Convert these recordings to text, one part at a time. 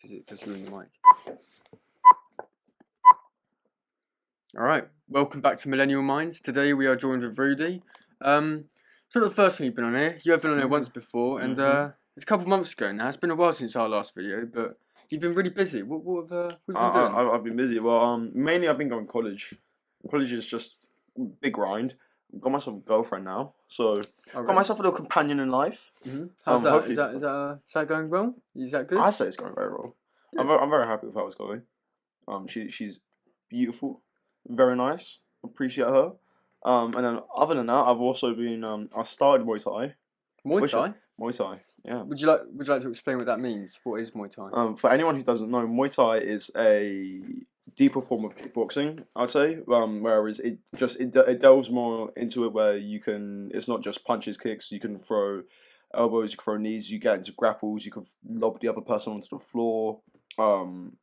because it does ruin the mic. Alright, welcome back to Millennial Minds. Today we are joined with Rudy. It's not the first time you've been on here. You have been on here once before, and it's a couple of months ago now. It's been a while since our last video, but you've been really busy. What have you been doing? I've been busy. Well, mainly I've been going to college. College is just big grind. I've got myself a girlfriend now, so got myself a little companion in life. How's that? Is that going well? Is that good? I say it's going very well. I'm very happy with how it's going. She's beautiful, very nice. Appreciate her. And then other than that, I've also been I started Muay Thai. Muay Thai? Muay Thai, yeah. Would you like to explain what that means? What is Muay Thai? For anyone who doesn't know, Muay Thai is a deeper form of kickboxing, I'd say. Whereas it delves more into it where you can. It's not just punches, kicks. You can throw elbows, you can throw knees. You get into grapples. You can lob the other person onto the floor. And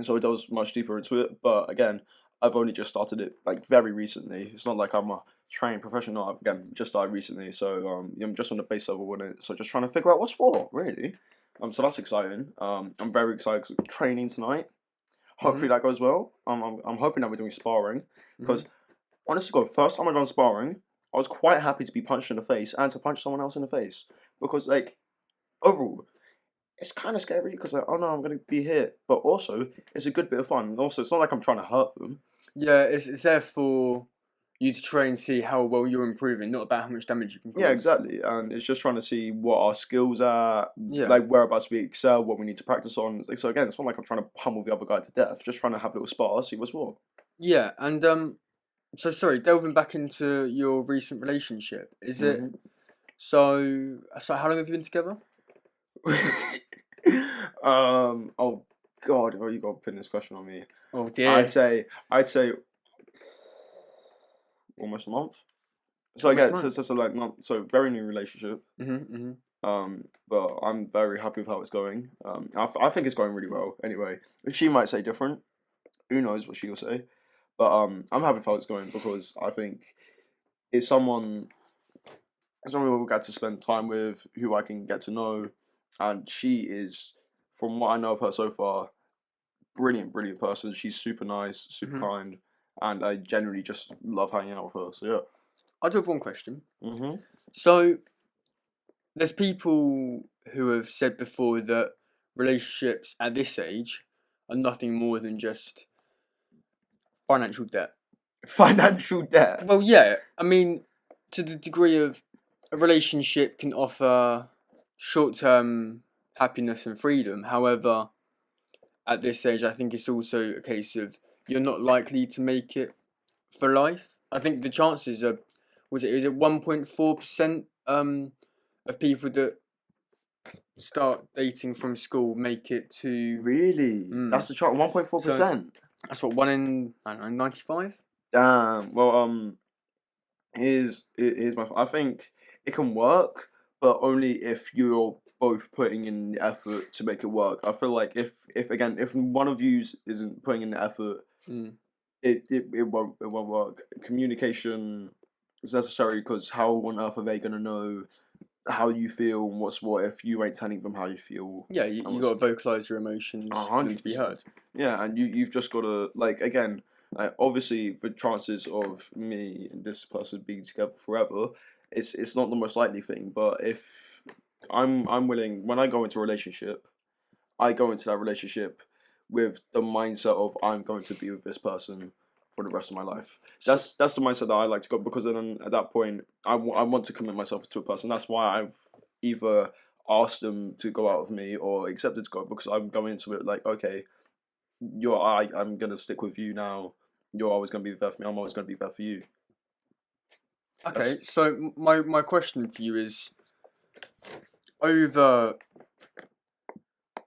so it delves much deeper into it. But again, I've only just started it like very recently. It's not like I'm a trained professional. I've again just started recently, so I'm just on the base level with it. So just trying to figure out what's what really. So that's exciting. I'm very excited 'cause training tonight. Hopefully that goes well. I'm hoping that we're doing sparring because honestly, God, first time I done sparring, I was quite happy to be punched in the face and to punch someone else in the face because like overall. It's kind of scary because like, oh no, I'm gonna be hit, but also it's a good bit of fun. And also, it's not like I'm trying to hurt them. Yeah, it's there for you to try and see how well you're improving, not about how much damage you can cause. Yeah, exactly. And it's just trying to see what our skills are, like whereabouts we excel, what we need to practice on. Like, so again, it's not like I'm trying to pummel the other guy to death. Just trying to have a little spar, see what's what. Yeah, and so sorry, delving back into your recent relationship, is it? So how long have you been together? Oh God, oh you got to pin this question on me. Oh dear. I'd say almost a month. So again, so like not so very new relationship. But I'm very happy with how it's going. I think it's going really well. Anyway, she might say different. Who knows what she'll say? But I'm happy with how it's going because I think it's someone we've got to spend time with, who I can get to know, and she is, from what I know of her so far, brilliant person. She's super nice, super kind, and I genuinely just love hanging out with her. So yeah. I do have one question. So there's people who have said before that relationships at this age are nothing more than just financial debt. Financial debt? Well, yeah. I mean, to the degree of a relationship can offer short-term happiness and freedom. However, at this stage, I think it's also a case of you're not likely to make it for life. I think the chances are, is it 1.4% of people that start dating from school make it to... Really? That's the chance, 1.4%? That's what, 1 in, I don't know, 95? Damn. Well, here's my... I think it can work, but only if you're both putting in the effort to make it work. I feel like if one of you isn't putting in the effort, it won't work. Communication is necessary because how on earth are they gonna know how you feel and what's what if you ain't telling them how you feel? Yeah, you got to vocalize your emotions for them to be heard. Yeah, and you've just got to, like, again, obviously the chances of me and this person being together forever, it's not the most likely thing. But if I'm willing, when I go into a relationship, I go into that relationship with the mindset of I'm going to be with this person for the rest of my life. That's the mindset that I like to go, because then at that point I want to commit myself to a person. That's why I've either asked them to go out with me or accepted to go, because I'm going into it like, okay, I'm gonna stick with you now. You're always gonna be there for me. I'm always gonna be there for you. Okay, so my question for you is, over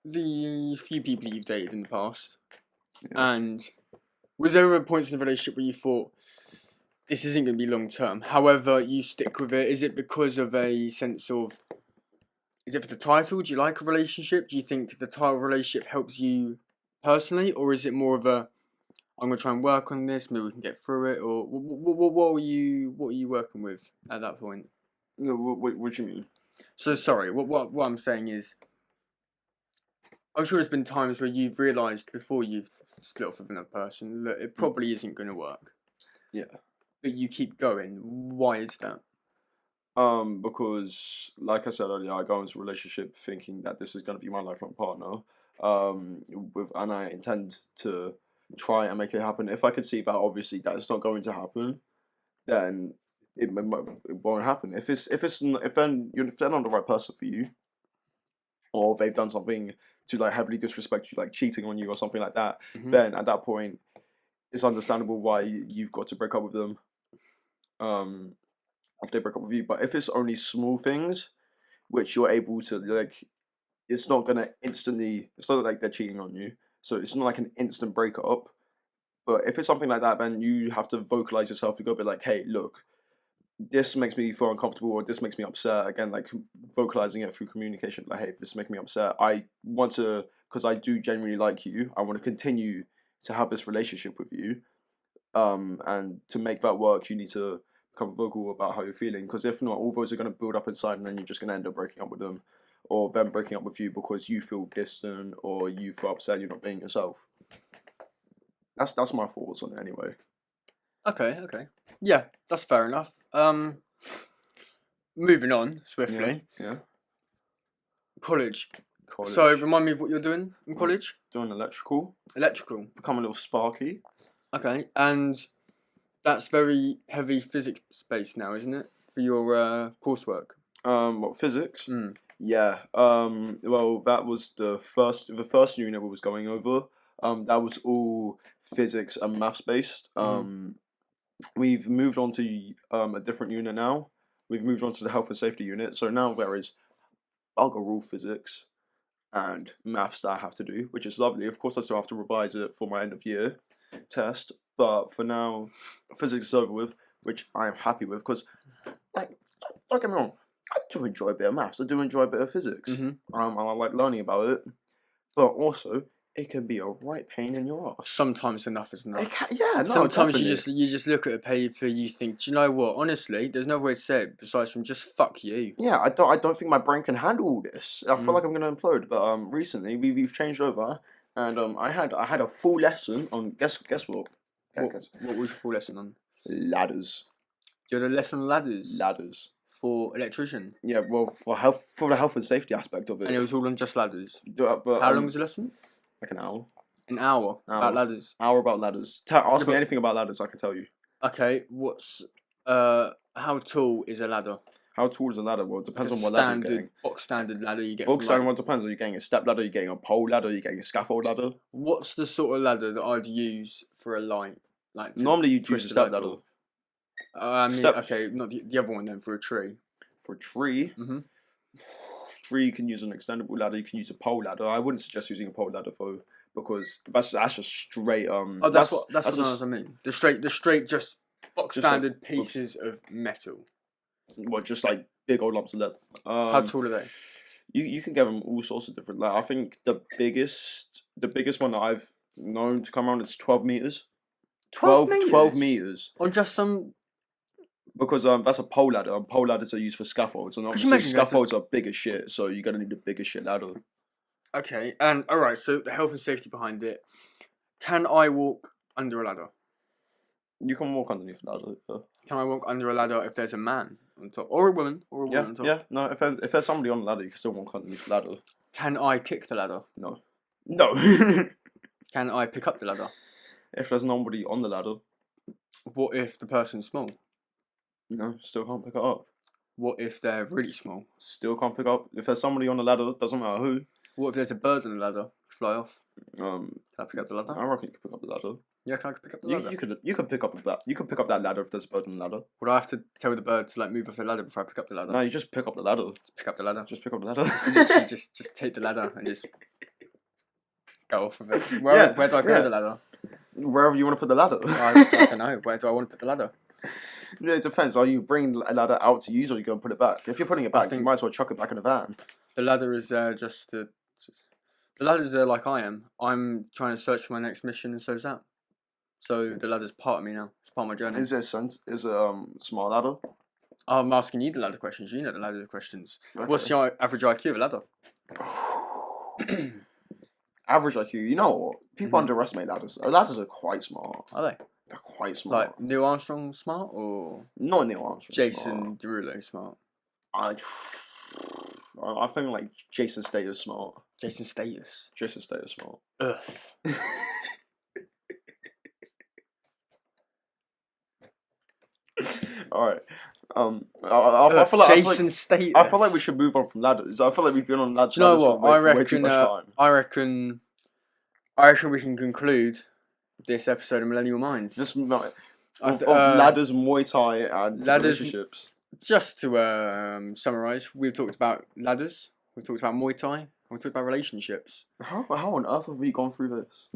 the few people you've dated in the past, and was there ever points in the relationship where you thought, this isn't going to be long term, however you stick with it? Is it because of a sense of, is it for the title? Do you like a relationship? Do you think the title of a relationship helps you personally? Or is it more of a, I'm going to try and work on this, maybe we can get through it? Or what were you working with at that point? No, what do you mean? So sorry, what I'm saying is, I'm sure there's been times where you've realised before you've split off with another person that it probably isn't going to work. Yeah. But you keep going. Why is that? Because like I said earlier, I go into a relationship thinking that this is going to be my lifelong partner. And I intend to try and make it happen. If I could see that obviously that it's not going to happen, then it won't happen. If they're not the right person for you, or they've done something to like heavily disrespect you, like cheating on you or something like that, then at that point, it's understandable why you've got to break up with them. If they break up with you, but if it's only small things, which you're able to like, it's not gonna instantly. It's not like they're cheating on you, so it's not like an instant breakup. But if it's something like that, then you have to vocalize yourself. You go be like, hey, look, this makes me feel uncomfortable, or this makes me upset. Again, like vocalizing it through communication. Like, hey, this makes me upset. I want to, because I do genuinely like you. I want to continue to have this relationship with you. And to make that work, you need to become vocal about how you're feeling. Because if not, all those are going to build up inside, and then you're just going to end up breaking up with them, or them breaking up with you because you feel distant or you feel upset. You're not being yourself. That's my thoughts on it anyway. Okay. Yeah, that's fair enough. Moving on swiftly. Yeah. College. So remind me of what you're doing in college. Doing electrical. Electrical. Become a little sparky. Okay, and that's very heavy physics based now, isn't it, for your coursework? What, physics? Mm. Yeah. Well, that was the first unit we was going over. That was all physics and maths based. We've moved on to a different unit now. We've moved on to the health and safety unit. So now there is algorithm physics and maths that I have to do, which is lovely. Of course, I still have to revise it for my end of year test, but for now, physics is over with, which I am happy with because, like, don't get me wrong, I do enjoy a bit of maths. I do enjoy a bit of physics. I like learning about it, but also it can be a right pain in your ass. Sometimes enough is enough. No, sometimes definitely. you just look at a paper, you think, do you know what? Honestly, there's no way to say it besides from just fuck you. Yeah, I don't think my brain can handle all this. I feel like I'm gonna implode. But recently we've changed over, and I had a full lesson on guess what? What was your full lesson on? Ladders. You had a lesson on ladders. Ladders. For electrician. Yeah, well, for the health and safety aspect of it. And it was all on just ladders. But, how long was the lesson? Like an hour. An hour about ladders. Hour about ladders. Ask me anything about ladders, I can tell you. Okay, what's how tall is a ladder? How tall is a ladder? Well, it depends on what ladder you're getting. Box standard ladder you get. Box standard one depends. Are you getting a step ladder? Are you getting a pole ladder? Are you getting a scaffold ladder? What's the sort of ladder that I'd use for a light? Like normally you'd use a step ladder. I mean, okay, not the other one then, for a tree. For a tree? Tree, you can use an extendable ladder. You can use a pole ladder. I wouldn't suggest using a pole ladder though, because that's just straight. Oh, that's what I mean. The straight just box standard pieces of metal. What, just like big old lumps of lead? How tall are they? You can get them all sorts of different. Like, I think the biggest one that I've known to come around is 12 meters. 12 meters on just some. Because that's a pole ladder, and pole ladders are used for scaffolds, and obviously scaffolds are big as shit, so you're gonna need a bigger shit ladder. Okay, and alright, so the health and safety behind it. Can I walk under a ladder? You can walk underneath a ladder. Yeah. Can I walk under a ladder if there's a man on top, or a woman, on top? Yeah, no. If there's somebody on the ladder, you can still walk underneath the ladder. Can I kick the ladder? No. Can I pick up the ladder? If there's nobody on the ladder. What if the person's small? No, still can't pick it up. What if they're really small? Still can't pick up. If there's somebody on the ladder, doesn't matter who. What if there's a bird on the ladder? Fly off. Can I pick up the ladder? I reckon you can pick up the ladder. Yeah, can I pick up the ladder? You could pick up that. You could pick up that ladder if there's a bird on the ladder. Would I have to tell the bird to move off the ladder before I pick up the ladder? No, you just pick up the ladder. Pick up the ladder. Just pick up the ladder. Literally just take the ladder and just go off of it. Where do I go the ladder? Wherever you want to put the ladder. I don't know. Where do I want to put the ladder? Yeah, it depends. Are you bringing a ladder out to use, or are you going to put it back? If you're putting it back, you might as well chuck it back in the van. The ladder is there the ladder's there like I am. I'm trying to search for my next mission, and so is that. So the ladder's part of me now. It's part of my journey. Is it a small ladder? I'm asking you the ladder questions. You know the ladder questions. Okay. What's the average IQ of a ladder? Average IQ. You know what? People Mhm. underestimate ladders. Ladders are quite smart. Are they? They're quite smart. Like Neil Armstrong smart or Not Neil Armstrong. Jason Derulo smart? I think like Jason Statham smart. Jason Status. Jason Statham smart. Ugh. All right. I feel like Jason Status. I feel like we should move on from ladders. I feel like we've been on ladders. Do you know for what? way too much time. I reckon we can conclude this episode of Millennial Minds. Just of ladders, Muay Thai, and ladders- relationships. Just to summarise, we've talked about ladders, we've talked about Muay Thai, and we've talked about relationships. How on earth have we gone through this?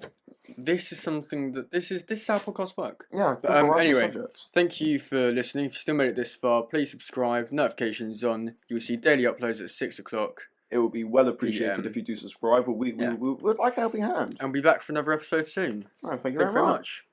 This is something that this is how podcasts work. Yeah. But, anyway, thank you for listening. If you still made it this far, please subscribe. Notifications on. You'll see daily uploads at 6 o'clock. It would be well appreciated if you do subscribe. But we would like a helping hand. And we'll be back for another episode soon. All right, thank you Thank you very very much. much.